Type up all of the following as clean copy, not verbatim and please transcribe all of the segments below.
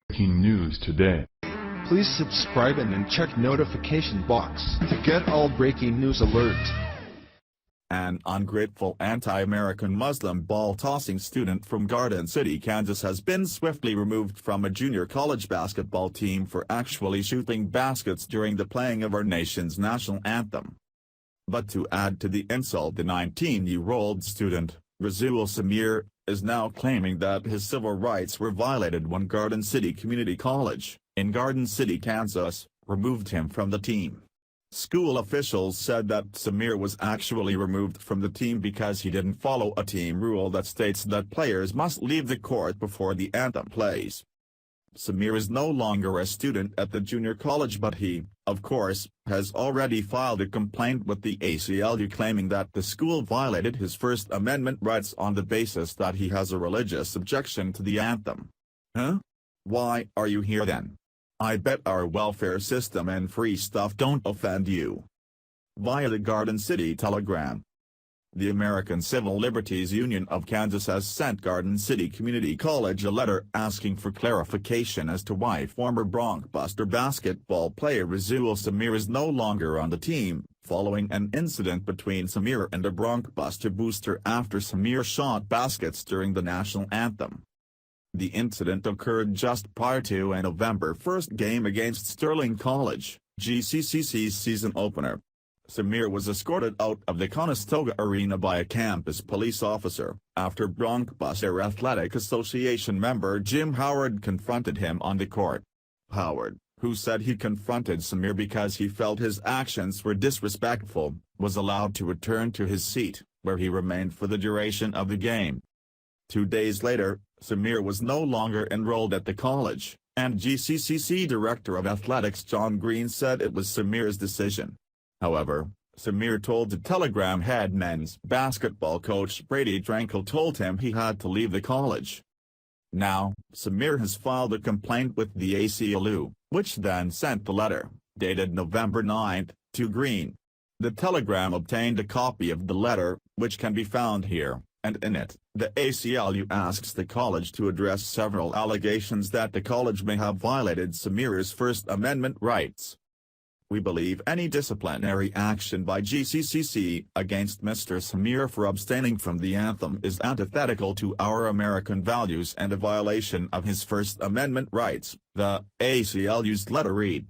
Breaking news today. Please subscribe and then check notification box to get all breaking news alerts. An ungrateful anti-American Muslim ball-tossing student from Garden City, Kansas has been swiftly removed from a junior college basketball team for actually shooting baskets during the playing of our nation's national anthem. But to add to the insult, the 19-year-old student, Rasul Samir, is now claiming that his civil rights were violated when Garden City Community College, in Garden City, Kansas, removed him from the team. School officials said that Samir was actually removed from the team because he didn't follow a team rule that states that players must leave the court before the anthem plays. Samir is no longer a student at the junior college, but he, of course, has already filed a complaint with the ACLU claiming that the school violated his First Amendment rights on the basis that he has a religious objection to the anthem. Huh? Why are you here then? I bet our welfare system and free stuff don't offend you. Via the Garden City Telegram. The American Civil Liberties Union of Kansas has sent Garden City Community College a letter asking for clarification as to why former Blockbuster basketball player Rasul Samir is no longer on the team, following an incident between Samir and a Blockbuster booster after Samir shot baskets during the national anthem. The incident occurred just prior to a November 1 game against Sterling College, GCCC's season opener. Samir was escorted out of the Conestoga Arena by a campus police officer, after Blockbuster Athletic Association member Jim Howard confronted him on the court. Howard, who said he confronted Samir because he felt his actions were disrespectful, was allowed to return to his seat, where he remained for the duration of the game. 2 days later, Samir was no longer enrolled at the college, and GCCC Director of Athletics John Green said it was Samir's decision. However, Samir told the Telegram head men's basketball coach Brady Drankel told him he had to leave the college. Now, Samir has filed a complaint with the ACLU, which then sent the letter, dated November 9, to Green. The Telegram obtained a copy of the letter, which can be found here, and in it, the ACLU asks the college to address several allegations that the college may have violated Samir's First Amendment rights. We believe any disciplinary action by GCCC against Mr. Samir for abstaining from the anthem is antithetical to our American values and a violation of his First Amendment rights, the ACLU's letter read.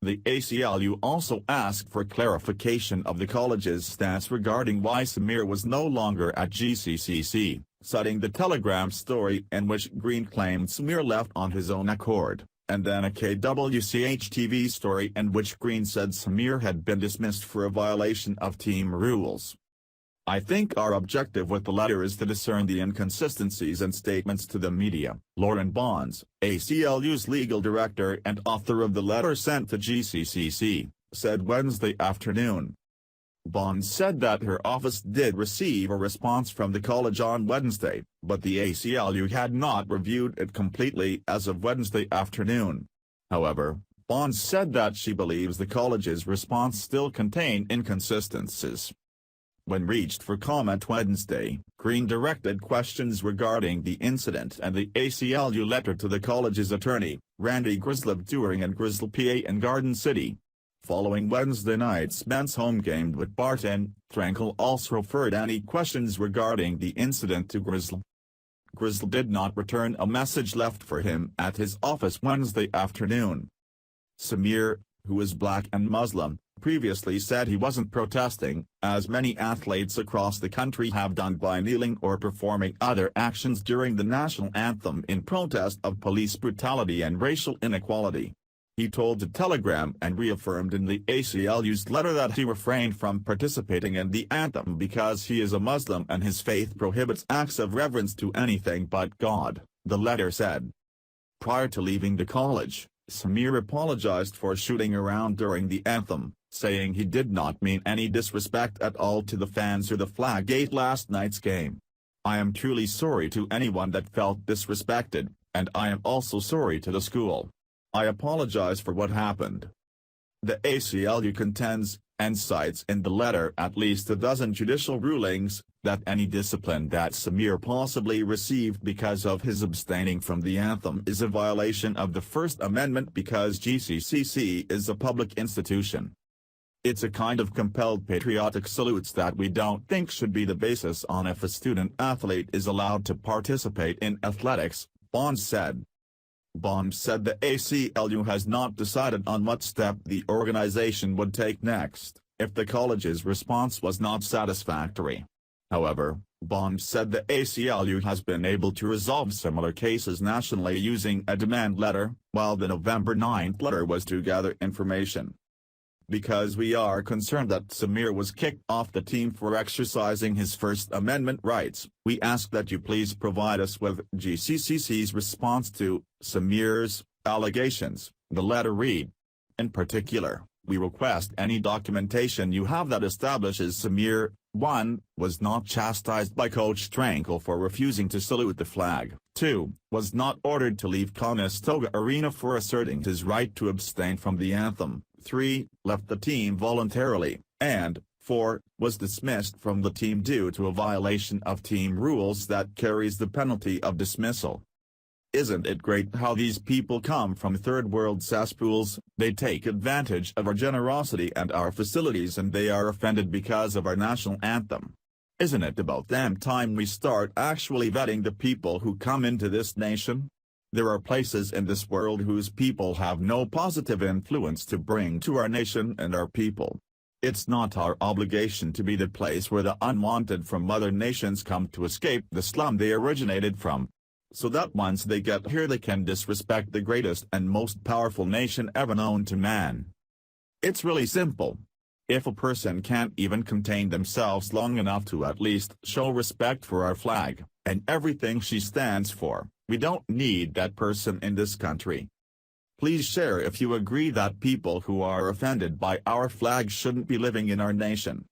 The ACLU also asked for clarification of the college's stance regarding why Samir was no longer at GCCC, citing the Telegram story in which Green claimed Samir left on his own accord, and then a KWCH-TV story in which Green said Samir had been dismissed for a violation of team rules. I think our objective with the letter is to discern the inconsistencies and statements to the media, Lauren Bonds, ACLU's legal director and author of the letter sent to GCCC, said Wednesday afternoon. Bonds said that her office did receive a response from the college on Wednesday, but the ACLU had not reviewed it completely as of Wednesday afternoon. However, Bonds said that she believes the college's response still contained inconsistencies. When reached for comment Wednesday, Green directed questions regarding the incident and the ACLU letter to the college's attorney, Randy Grislip during an Grizzle PA in Garden City. Following Wednesday night's men's home game with Barton, Drankel also referred any questions regarding the incident to Grizzle. Grizzle did not return a message left for him at his office Wednesday afternoon. Samir, who is black and Muslim, previously said he wasn't protesting, as many athletes across the country have done by kneeling or performing other actions during the national anthem in protest of police brutality and racial inequality. He told the Telegram and reaffirmed in the ACLU's letter that he refrained from participating in the anthem because he is a Muslim and his faith prohibits acts of reverence to anything but God, the letter said. Prior to leaving the college, Samir apologized for shooting around during the anthem, saying he did not mean any disrespect at all to the fans or the flag at last night's game. I am truly sorry to anyone that felt disrespected, and I am also sorry to the school. I apologize for what happened. The ACLU contends, and cites in the letter at least a dozen judicial rulings, that any discipline that Samir possibly received because of his abstaining from the anthem is a violation of the First Amendment because GCCC is a public institution. It's a kind of compelled patriotic salutes that we don't think should be the basis on if a student-athlete is allowed to participate in athletics, Bonds said. Bonds said the ACLU has not decided on what step the organization would take next, if the college's response was not satisfactory. However, Bonds said the ACLU has been able to resolve similar cases nationally using a demand letter, while the November 9 letter was to gather information. Because we are concerned that Samir was kicked off the team for exercising his First Amendment rights, we ask that you please provide us with GCCC's response to Samir's allegations, the letter read. In particular, we request any documentation you have that establishes Samir, 1, was not chastised by Coach Tranquil for refusing to salute the flag, 2, was not ordered to leave Conestoga Arena for asserting his right to abstain from the anthem, 3, left the team voluntarily, and 4, was dismissed from the team due to a violation of team rules that carries the penalty of dismissal. Isn't it great how these people come from third-world cesspools? They take advantage of our generosity and our facilities, and they are offended because of our national anthem. Isn't it about damn time we start actually vetting the people who come into this nation? There are places in this world whose people have no positive influence to bring to our nation and our people. It's not our obligation to be the place where the unwanted from other nations come to escape the slum they originated from, so that once they get here they can disrespect the greatest and most powerful nation ever known to man. It's really simple. If a person can't even contain themselves long enough to at least show respect for our flag, and everything she stands for, we don't need that person in this country. Please share if you agree that people who are offended by our flag shouldn't be living in our nation.